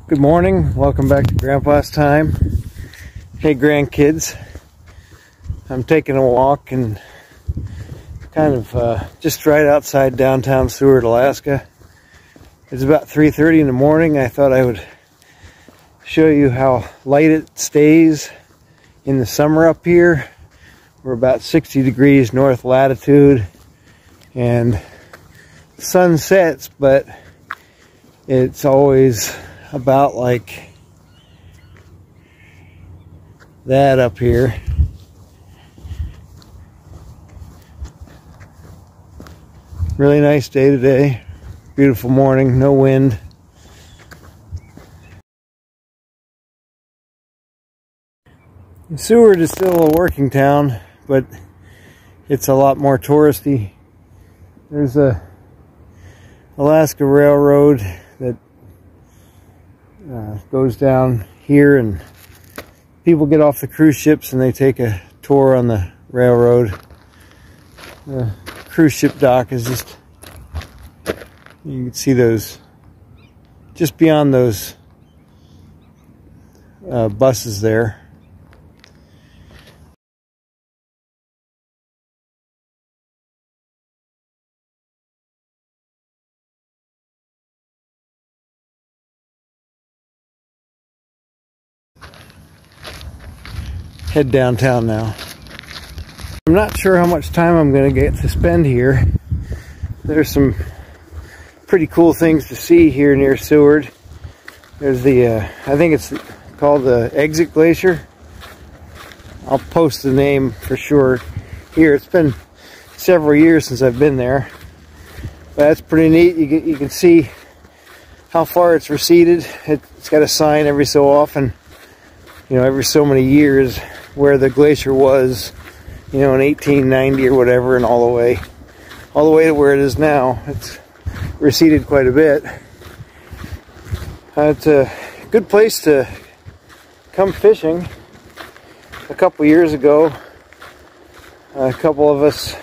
Good morning, welcome back to Grandpa's Time. Hey grandkids, I'm taking a walk and kind of just right outside downtown Seward, Alaska. It's about 3:30 in the morning. I thought I would show you how light it stays in the summer up here. We're about 60 degrees north latitude and the sun sets, but it's always about like that up here. Really nice day today. Beautiful morning, no wind. Seward is still a working town, but it's a lot more touristy. There's a Alaska Railroad that goes down here, and people get off the cruise ships and they take a tour on the railroad. The cruise ship dock is just, you can see those just beyond those buses there. Head downtown now. I'm not sure how much time I'm going to get to spend here. There's some pretty cool things to see here near Seward. There's the, I think it's called the Exit Glacier. I'll post the name for sure here. It's been several years since I've been there. But that's pretty neat. You can see how far it's receded. It's got a sign every so often, you know, every so many years, where the glacier was, you know, in 1890 or whatever, and all the way to where it is now. It's receded quite a bit. It's a good place to come fishing. A couple years ago, a couple of us,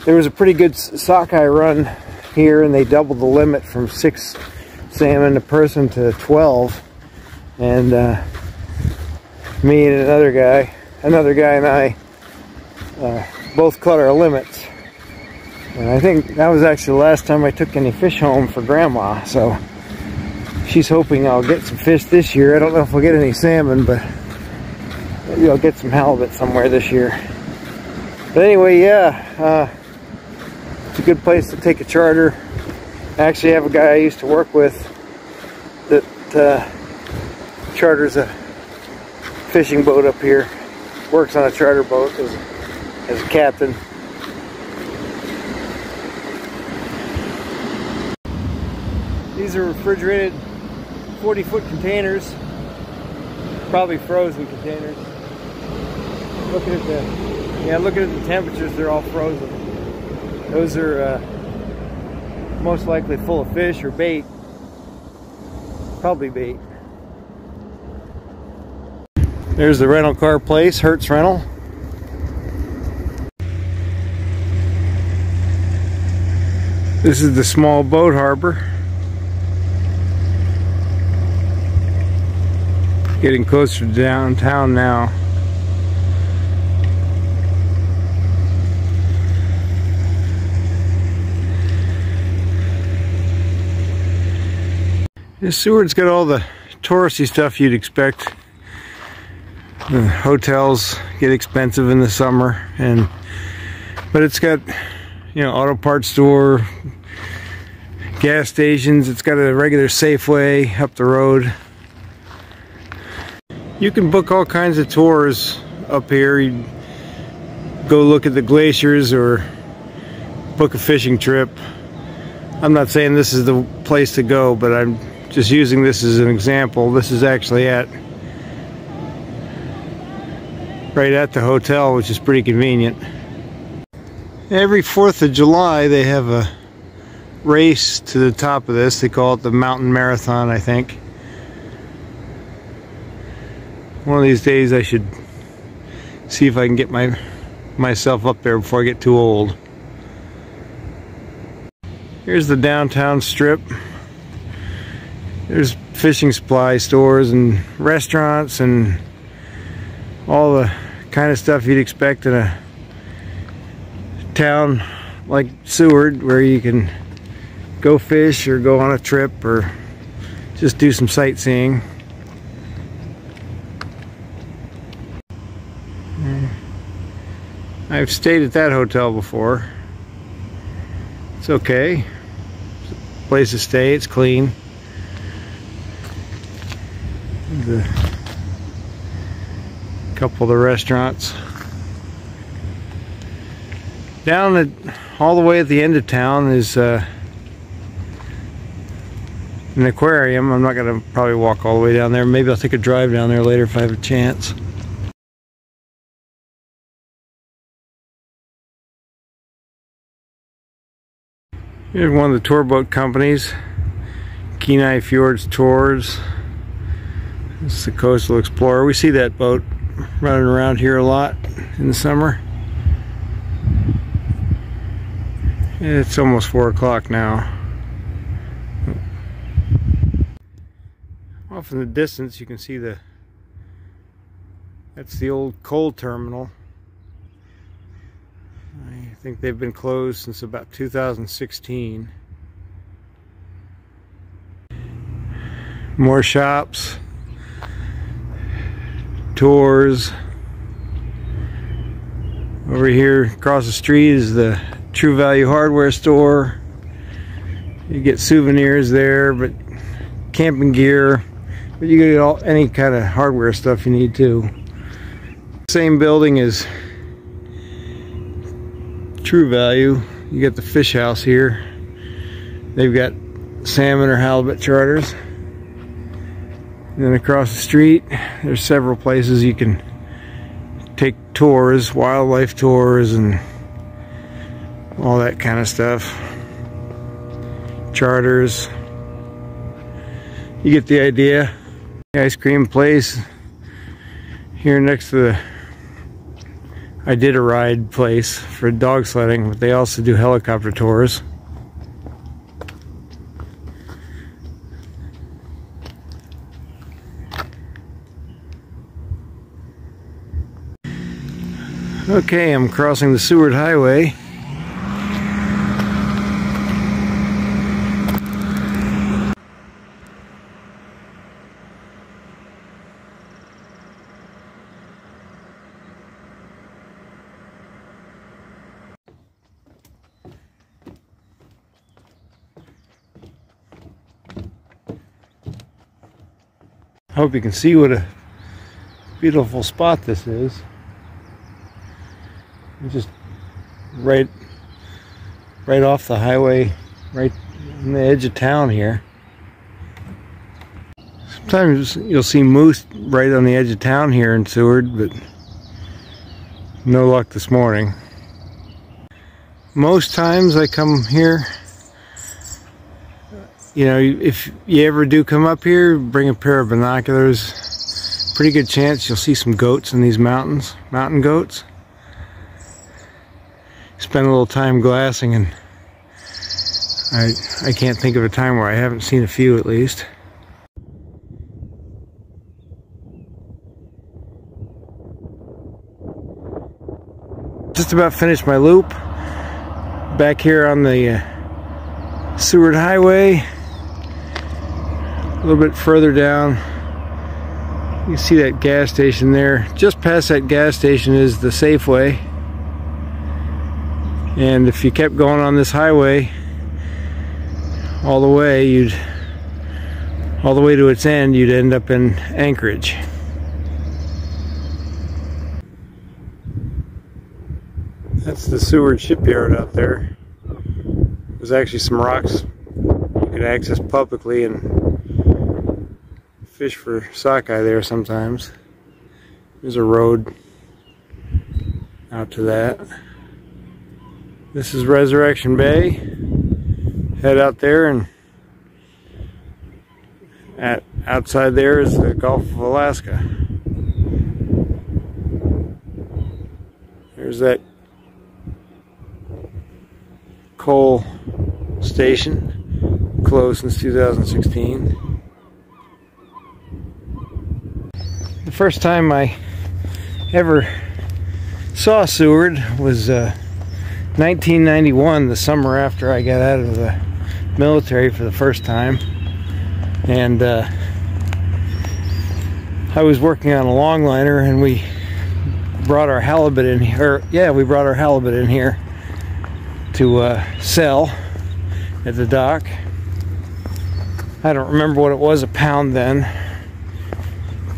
there was a pretty good sockeye run here, and they doubled the limit from 6 salmon a person to 12. And me and another guy and I both cut our limits. And I think that was actually the last time I took any fish home for Grandma. So she's hoping I'll get some fish this year. I don't know if I'll get any salmon, but maybe I'll get some halibut somewhere this year. But anyway, yeah, it's a good place to take a charter. I actually have a guy I used to work with that charters a fishing boat up here, works on a charter boat as a captain. These are refrigerated 40-foot containers, probably frozen containers. Looking at the temperatures, they're all frozen. Those are most likely full of fish or bait. Probably bait. There's the rental car place, Hertz Rental. This is the small boat harbor. Getting closer to downtown now. Seward's got all the touristy stuff you'd expect. The hotels get expensive in the summer, but it's got, you know, auto parts store, gas stations. It's got a regular Safeway up the road. You can book all kinds of tours up here. You go look at the glaciers or book a fishing trip. I'm not saying this is the place to go, but I'm just using this as an example. This is actually right at the hotel, which is pretty convenient. Every 4th of July they have a race to the top of this. They call it the Mountain Marathon, I think. One of these days I should see if I can get myself up there before I get too old. Here's the downtown strip. There's fishing supply stores and restaurants and all the kind of stuff you'd expect in a town like Seward, where you can go fish or go on a trip or just do some sightseeing. I've stayed at that hotel before. It's okay. It's a place to stay. It's clean. A couple of the restaurants. All the way at the end of town is an aquarium. I'm not going to probably walk all the way down there. Maybe I'll take a drive down there later if I have a chance. Here's one of the tour boat companies, Kenai Fjords Tours. This is the Coastal Explorer. We see that boat running around here a lot in the summer. It's almost 4 o'clock now. Off in the distance you can see that's the old coal terminal. I think they've been closed since about 2016. More shops, tours. Over here across the street is the True Value hardware store. You get souvenirs there, but camping gear, but you get any kind of hardware stuff you need too. Same building as True Value. You get the fish house here. They've got salmon or halibut charters. And then across the street there's several places you can take tours, wildlife tours and all that kind of stuff. Charters. You get the idea. The ice cream place here next to the Iditarod place for dog sledding, but they also do helicopter tours. Okay, I'm crossing the Seward Highway. Hope you can see what a beautiful spot this is. It's just right off the highway, right on the edge of town here. Sometimes you'll see moose right on the edge of town here in Seward, but no luck this morning. Most times I come here, you know, if you ever do come up here, bring a pair of binoculars. Pretty good chance you'll see some goats in these mountains, mountain goats. Spend a little time glassing, and I can't think of a time where I haven't seen a few at least. Just about finished my loop. Back here on the Seward Highway. A little bit further down, you see that gas station there. Just past that gas station is the Safeway. And if you kept going on this highway all the way, all the way to its end, you'd end up in Anchorage. That's the Seward shipyard out there. There's actually some rocks you could access publicly and fish for sockeye there sometimes. There's a road out to that. This is Resurrection Bay. Head out there, and outside there is the Gulf of Alaska. There's that coal station, closed since 2016. The first time I ever saw Seward was 1991, the summer after I got out of the military for the first time. And I was working on a longliner, and we brought our halibut in here. We brought our halibut in here to sell at the dock. I don't remember what it was a pound then,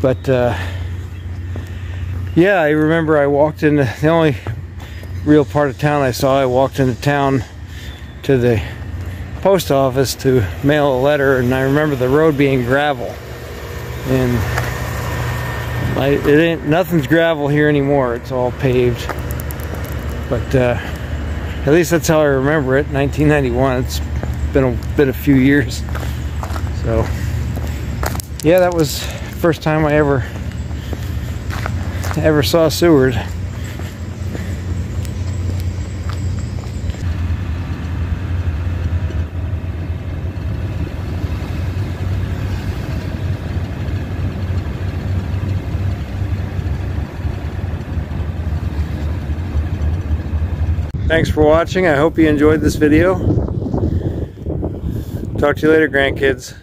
but yeah, I remember I walked into the only real part of town I saw. I walked into town to the post office to mail a letter, and I remember the road being gravel, and nothing's gravel here anymore. It's all paved, but at least that's how I remember it. 1991. It's been a few years. So yeah, that was the first time I ever saw Seward. Thanks for watching. I hope you enjoyed this video. Talk to you later, grandkids.